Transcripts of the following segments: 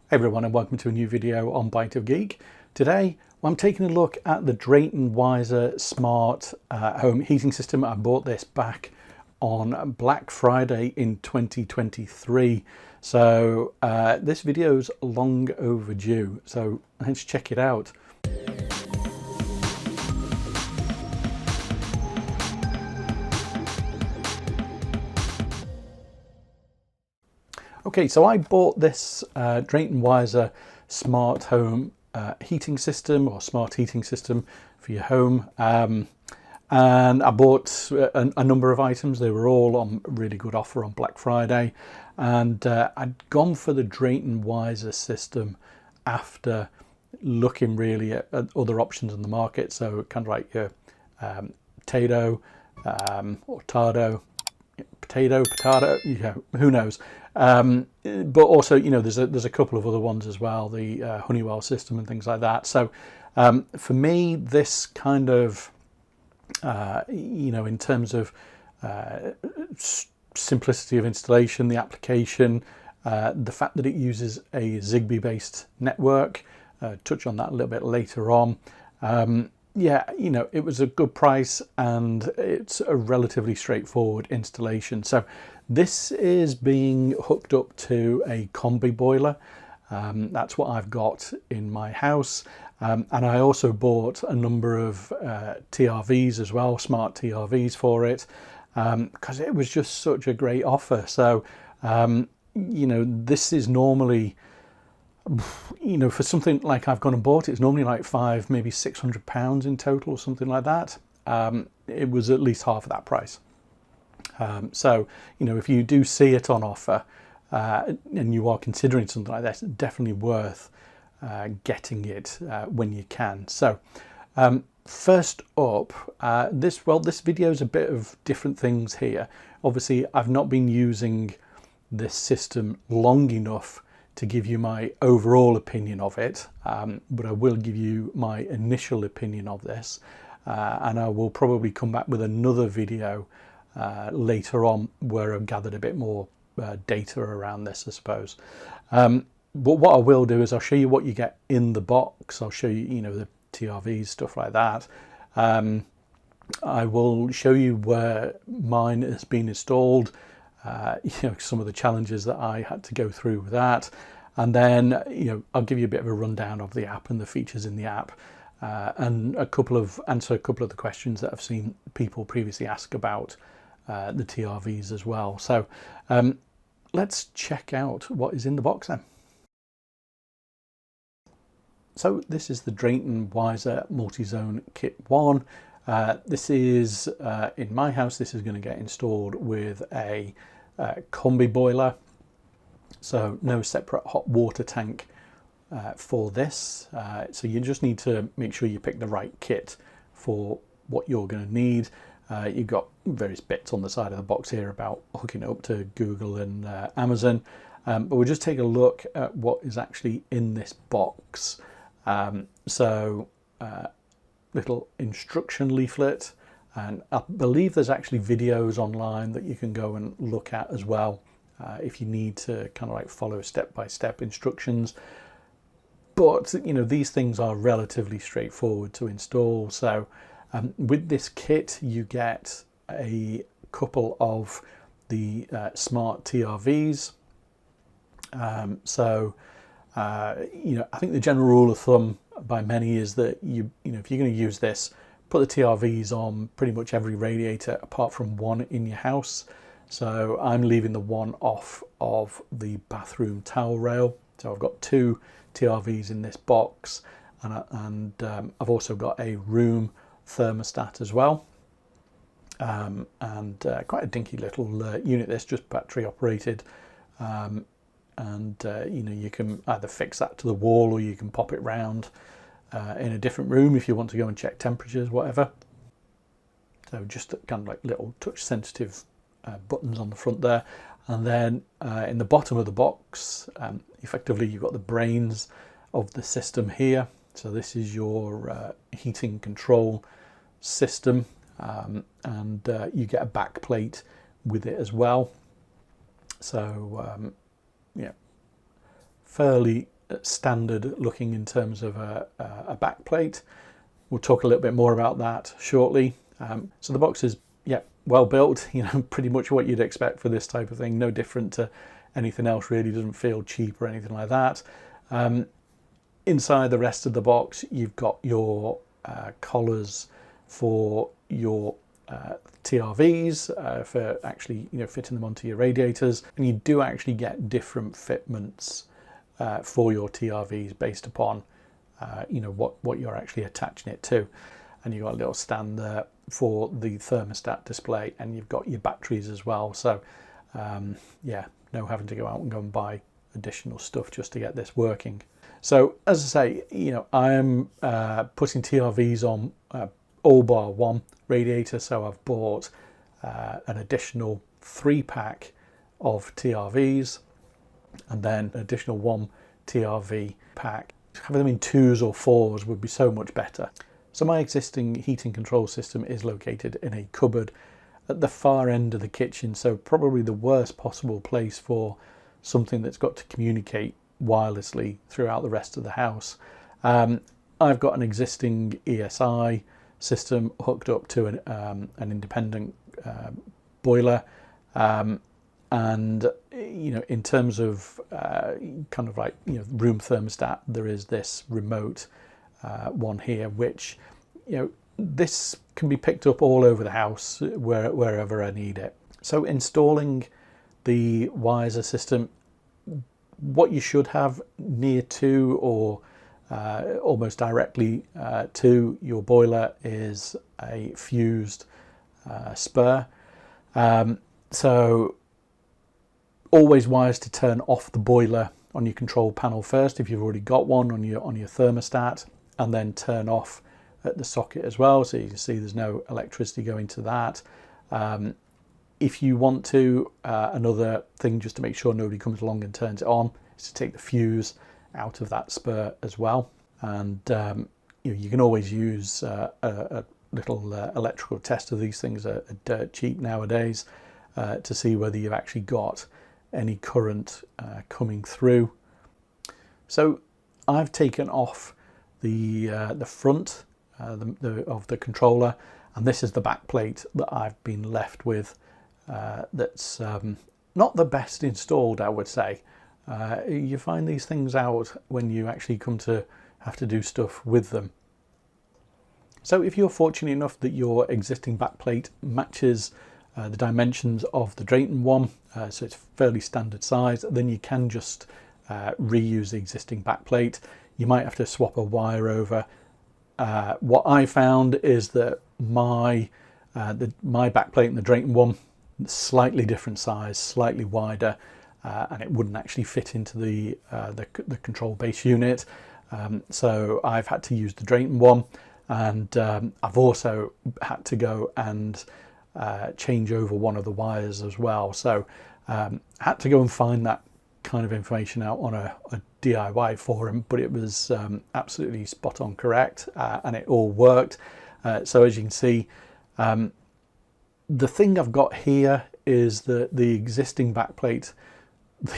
Hey everyone, and welcome to a new video on Bite of Geek. Today I'm taking a look at the Drayton Wiser Smart Home Heating System. I bought this back on Black Friday in 2023, so this video's long overdue, so let's check it out. Okay, so I bought this Drayton Wiser Smart Home heating system, or smart heating system for your home, and I bought a number of items. They were all on really good offer on Black Friday, and I'd gone for the Drayton Wiser system after looking really at other options in the market, so kind of like your potato or potato, yeah, who knows. But also, you know, there's a couple of other ones as well, the Honeywell system and things like that. So for me, this kind of, you know, in terms of simplicity of installation, the application, the fact that it uses a Zigbee based network, touch on that a little bit later on. Yeah, you know, it was a good price and it's a relatively straightforward installation. So this is being hooked up to a combi boiler. That's what I've got in my house. And I also bought a number of TRVs as well, smart TRVs for it, because it was just such a great offer. So, you know, this is normally, you know, for something like I've gone and bought, it's normally like £500, maybe £600 in total or something like that. It was at least half of that price. So, you know, if you do see it on offer and you are considering something like that, it's definitely worth getting it when you can. So, first up, this video is a bit of different things here. Obviously, I've not been using this system long enough to give you my overall opinion of it, but I will give you my initial opinion of this, and I will probably come back with another video later on where I've gathered a bit more data around this, I suppose. But what I will do is I'll show you what you get in the box. I'll show you, you know, the TRVs, stuff like that. I will show you where mine has been installed, you know, some of the challenges that I had to go through with that, and then, you know, I'll give you a bit of a rundown of the app and the features in the app, and answer a couple of the questions that I've seen people previously ask about the TRVs as well. So let's check out what is in the box then. So this is the Drayton Wiser Multi-Zone Kit 1. This is, in my house, this is going to get installed with a combi boiler. So no separate hot water tank for this. So you just need to make sure you pick the right kit for what you're going to need. You've got various bits on the side of the box here about hooking it up to Google and Amazon. But we'll just take a look at what is actually in this box. Little instruction leaflet, and I believe there's actually videos online that you can go and look at as well if you need to kind of like follow step-by-step instructions. But, you know, these things are relatively straightforward to install. So with this kit you get a couple of the smart TRVs. You know, I think the general rule of thumb by many is that you know, if you're going to use this, put the TRVs on pretty much every radiator apart from one in your house. So I'm leaving the one off of the bathroom towel rail. So I've got two TRVs in this box, and I've also got a room thermostat as well, and quite a dinky little unit. This just battery operated. You know, you can either fix that to the wall or you can pop it round in a different room if you want to go and check temperatures, whatever. So just kind of like little touch sensitive buttons on the front there. And then in the bottom of the box, effectively you've got the brains of the system here. So this is your heating control system, and you get a back plate with it as well. So yeah, fairly standard looking in terms of a back plate. We'll talk a little bit more about that shortly. So the box is, yeah, well built, you know, pretty much what you'd expect for this type of thing. No different to anything else really, doesn't feel cheap or anything like that. Inside the rest of the box, you've got your collars for your TRVs for actually, you know, fitting them onto your radiators, and you do actually get different fitments for your TRVs based upon you know, what you're actually attaching it to. And you've got a little stand there for the thermostat display, and you've got your batteries as well. So yeah, no having to go out and go and buy additional stuff just to get this working. So as I say, you know, I'm putting TRVs on all bar one radiator. So I've bought an additional 3-pack of TRVs, and then an additional 1 TRV pack. Having them in 2s or 4s would be so much better. So my existing heating control system is located in a cupboard at the far end of the kitchen, so probably the worst possible place for something that's got to communicate wirelessly throughout the rest of the house. I've got an existing ESI system hooked up to an independent boiler, and you know, in terms of kind of like, you know, room thermostat, there is this remote one here, which, you know, this can be picked up all over the house wherever I need it. So installing the Wiser system, what you should have near to or almost directly to your boiler is a fused spur. So always wise to turn off the boiler on your control panel first if you've already got one on your thermostat, and then turn off at the socket as well, so you can see there's no electricity going to that. If you want to, another thing just to make sure nobody comes along and turns it on is to take the fuse out of that spur as well. And you know, you can always use a little electrical test of these things are dirt cheap nowadays to see whether you've actually got any current coming through. So I've taken off the front of the controller, and this is the back plate that I've been left with. That's not the best installed, I would say. You find these things out when you actually come to have to do stuff with them. So if you're fortunate enough that your existing backplate matches the dimensions of the Drayton one, so it's fairly standard size, then you can just reuse the existing backplate. You might have to swap a wire over. What I found is that my backplate and the Drayton one, slightly different size, slightly wider, and it wouldn't actually fit into the control base unit. So I've had to use the Drayton one, and I've also had to go and change over one of the wires as well. So had to go and find that kind of information out on a DIY forum, but it was absolutely spot on correct, and it all worked. So as you can see, the thing I've got here is the existing backplate.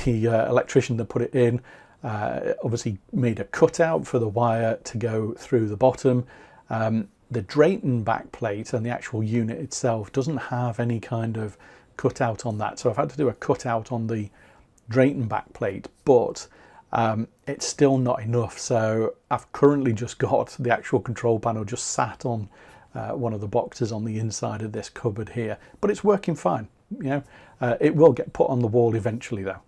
The electrician that put it in obviously made a cutout for the wire to go through the bottom. The Drayton backplate and the actual unit itself doesn't have any kind of cutout on that, so I've had to do a cutout on the Drayton backplate, but it's still not enough. So I've currently just got the actual control panel just sat on one of the boxes on the inside of this cupboard here, but it's working fine. You know, it will get put on the wall eventually though.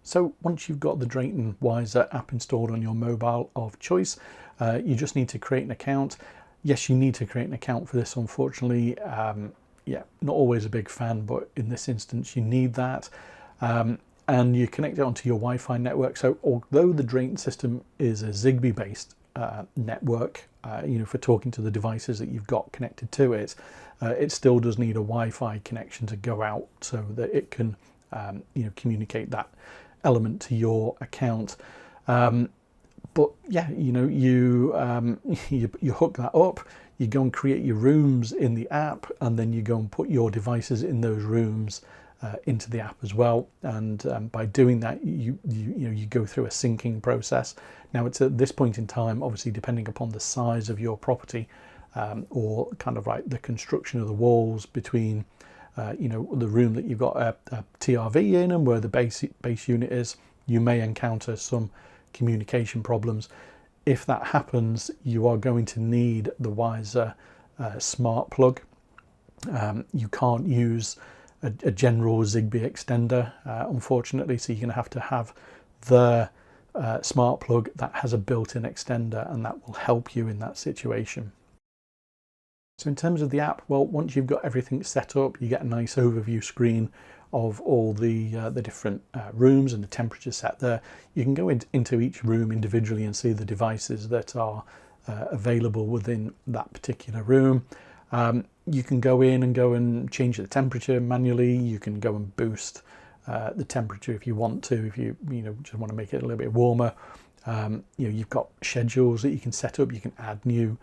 So once you've got the Drayton Wiser app installed on your mobile of choice, you just need to create an account. Yes, you need to create an account for this, unfortunately. Yeah, not always a big fan, but in this instance you need that. And you connect it onto your Wi-Fi network. So although the Drayton system is a Zigbee based network, you know, for talking to the devices that you've got connected to it, it still does need a Wi-Fi connection to go out so that it can you know, communicate that element to your account. But yeah, you know, you hook that up, you go and create your rooms in the app, and then you go and put your devices in those rooms into the app as well, and by doing that you go through a syncing process. Now it's at this point in time, obviously depending upon the size of your property, or kind of like the construction of the walls between the room that you've got a TRV in and where the base unit is, you may encounter some communication problems. If that happens, you are going to need the Wiser smart plug. You can't use a general Zigbee extender, unfortunately, so you're going to have the smart plug that has a built-in extender, and that will help you in that situation. So in terms of the app, well, once you've got everything set up, you get a nice overview screen of all the different rooms and the temperature set there. You can go into each room individually and see the devices that are available within that particular room. You can go in and change the temperature manually. You can go and boost the temperature if you want to, if you just want to make it a little bit warmer. You've got schedules that you can set up. You can add new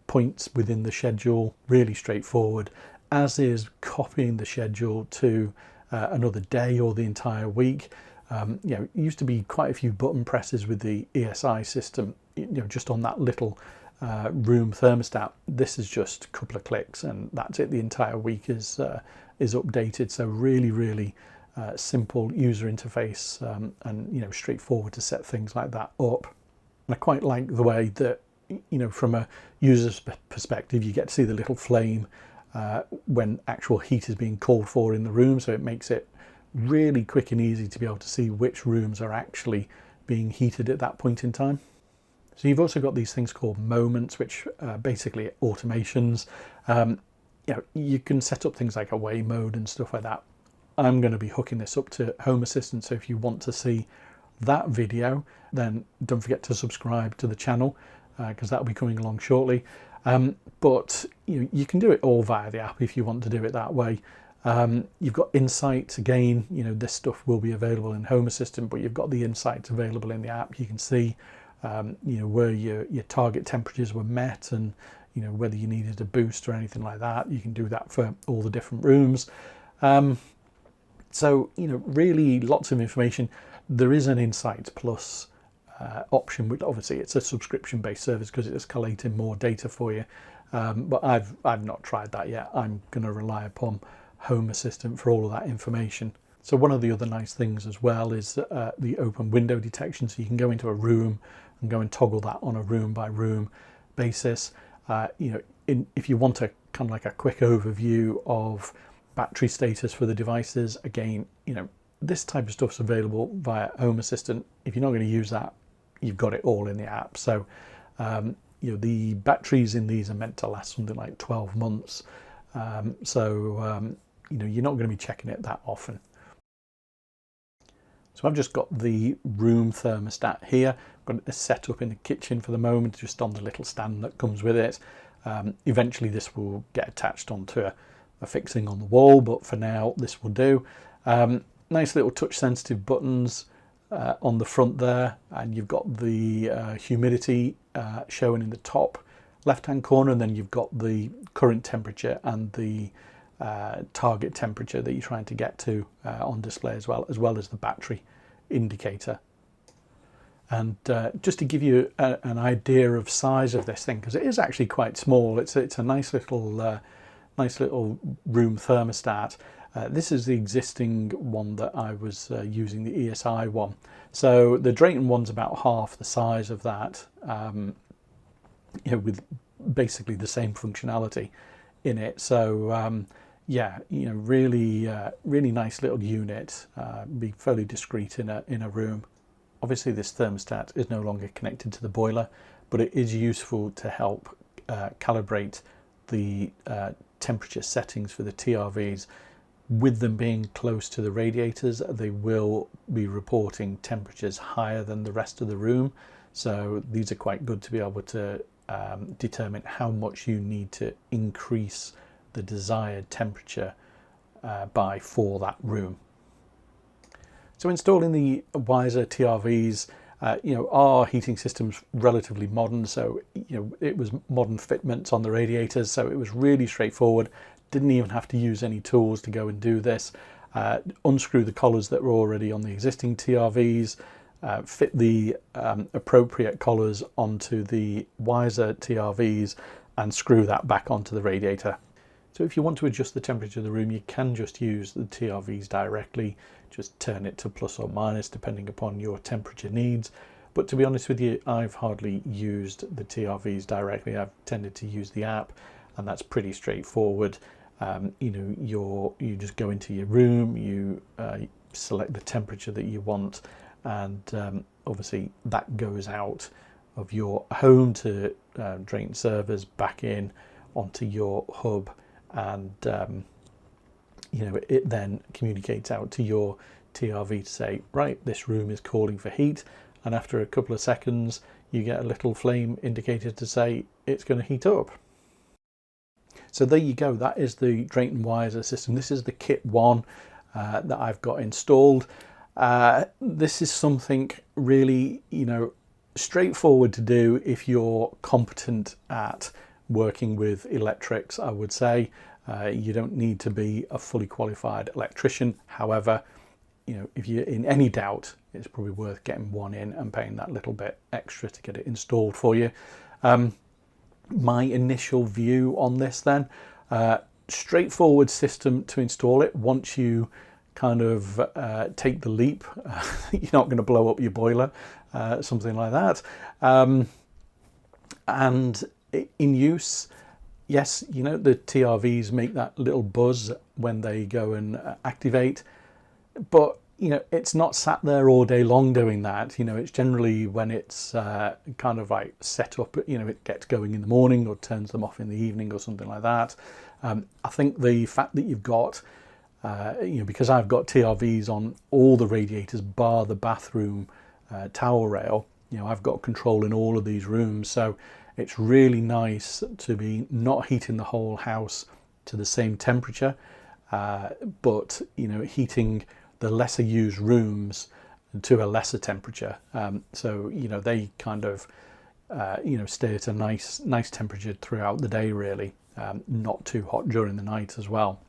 points within the schedule, really straightforward, as is copying the schedule to another day or the entire week. It used to be quite a few button presses with the ESI system, just on that little room thermostat. This is just a couple of clicks and that's it. The entire week is updated. So really simple user interface, and straightforward to set things like that up. And I quite like the way that from a user's perspective, you get to see the little flame when actual heat is being called for in the room. So it makes it really quick and easy to be able to see which rooms are actually being heated at that point in time. So you've also got these things called moments, which are basically automations. You can set up things like away mode and stuff like that. I'm going to be hooking this up to Home Assistant, so if you want to see that video, then don't forget to subscribe to the channel, because that'll be coming along shortly. But you can do it all via the app if you want to do it that way. You've got insights again. This stuff will be available in Home Assistant, but you've got the insights available in the app. You can see where your target temperatures were met, and whether you needed a boost or anything like that. You can do that for all the different rooms. So really lots of information. There is an Insights Plus option, which obviously it's a subscription based service because it's collating more data for you, but I've not tried that yet. I'm going to rely upon Home Assistant for all of that information. So one of the other nice things as well is the open window detection. So you can go into a room and go and toggle that on a room by room basis. If you want a kind of like a quick overview of battery status for the devices, again, this type of stuff's available via Home Assistant. If you're not going to use that, you've got it all in the app. So the batteries in these are meant to last something like 12 months. You're not going to be checking it that often. So I've just got the room thermostat here. I've got it set up in the kitchen for the moment, just on the little stand that comes with it. Eventually this will get attached onto a fixing on the wall, but for now this will do. Nice little touch sensitive buttons on the front there, and you've got the humidity showing in the top left hand corner, and then you've got the current temperature and the target temperature that you're trying to get to on display, as well as the battery indicator. And just to give you an idea of size of this thing, because it is actually quite small, it's a nice little room thermostat. This is the existing one that I was using, the ESI one. So the Drayton one's about half the size of that, with basically the same functionality in it. So really nice little unit. Be fairly discreet in a room. Obviously this thermostat is no longer connected to the boiler, but it is useful to help calibrate the temperature settings for the TRVs. With them being close to the radiators, they will be reporting temperatures higher than the rest of the room. So these are quite good to be able to determine how much you need to increase the desired temperature by for that room. So installing the Wiser TRVs, our heating system's relatively modern, so it was modern fitments on the radiators, so it was really straightforward. Didn't even have to use any tools to go and do this. unscrew the collars that were already on the existing TRVs, fit the appropriate collars onto the Wiser TRVs, and screw that back onto the radiator. So if you want to adjust the temperature of the room, you can just use the TRVs directly, just turn it to plus or minus depending upon your temperature needs. But to be honest with you, I've hardly used the TRVs directly. I've tended to use the app, and that's pretty straightforward. You know, you just go into your room, you select the temperature that you want, and obviously that goes out of your home to Drayton servers back in onto your hub, and you know, it then communicates out to your TRV to say, right, this room is calling for heat, and after a couple of seconds you get a little flame indicator to say it's going to heat up. So there you go, that is the Drayton Wiser system. This is the kit 1 that I've got installed. This is something really, you know, straightforward to do if you're competent at working with electrics, I would say. You don't need to be a fully qualified electrician. However, you know, if you're in any doubt, it's probably worth getting one in and paying that little bit extra to get it installed for you. My initial view on this then, straightforward system to install it. Once you kind of take the leap, you're not going to blow up your boiler, something like that. And in use, yes, you know, the TRVs make that little buzz when they go and activate, but you know, it's not sat there all day long doing that. You know, it's generally when it's kind of like set up, you know, it gets going in the morning or turns them off in the evening or something like that. I think the fact that you've got, you know, because I've got TRVs on all the radiators bar the bathroom towel rail, you know, I've got control in all of these rooms. So it's really nice to be not heating the whole house to the same temperature, but, you know, heating the lesser used rooms to a lesser temperature. So, you know, they kind of, you know, stay at a nice temperature throughout the day, really, not too hot during the night as well.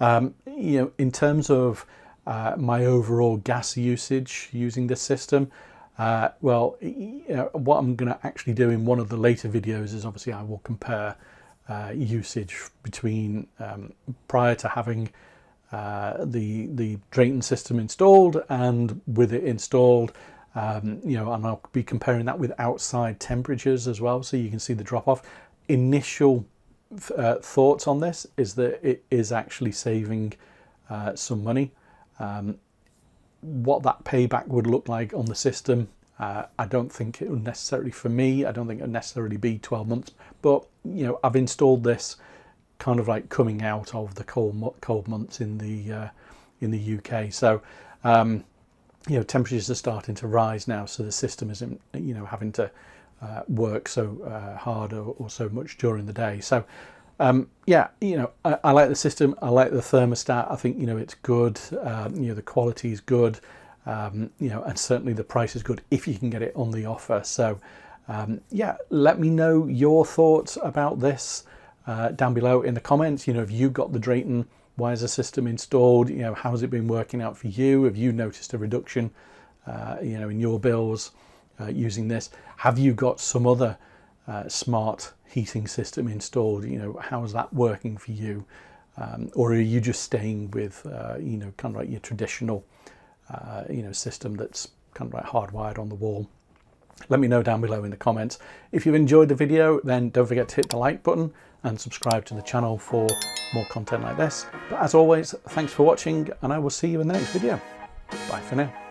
You know, in terms of my overall gas usage using this system, well, you know, what I'm going to actually do in one of the later videos is obviously I will compare usage between prior to having the Drayton system installed and with it installed, you know, and I'll be comparing that with outside temperatures as well, so you can see the drop off. Initial thoughts on this is that it is actually saving some money. What that payback would look like on the system, I don't think it would necessarily, for me, I don't think it would necessarily be 12 months, but you know, I've installed this kind of like coming out of the cold months in the UK. So you know, temperatures are starting to rise now, so the system isn't, you know, having to work so hard or so much during the day. So yeah, you know, I like the system. I like the thermostat. I think, you know, it's good. You know, the quality is good. You know, and certainly the price is good if you can get it on the offer. So yeah, let me know your thoughts about this down below in the comments. You know, have you got the Drayton Wiser system installed? You know, how's it been working out for you? Have you noticed a reduction, you know, in your bills using this? Have you got some other smart heating system installed? You know, how's that working for you? Or are you just staying with, you know, kind of like your traditional, you know, system that's kind of like hardwired on the wall? Let me know down below in the comments. If you've enjoyed the video, then don't forget to hit the like button and subscribe to the channel for more content like this. But as always, thanks for watching, and I will see you in the next video. Bye for now.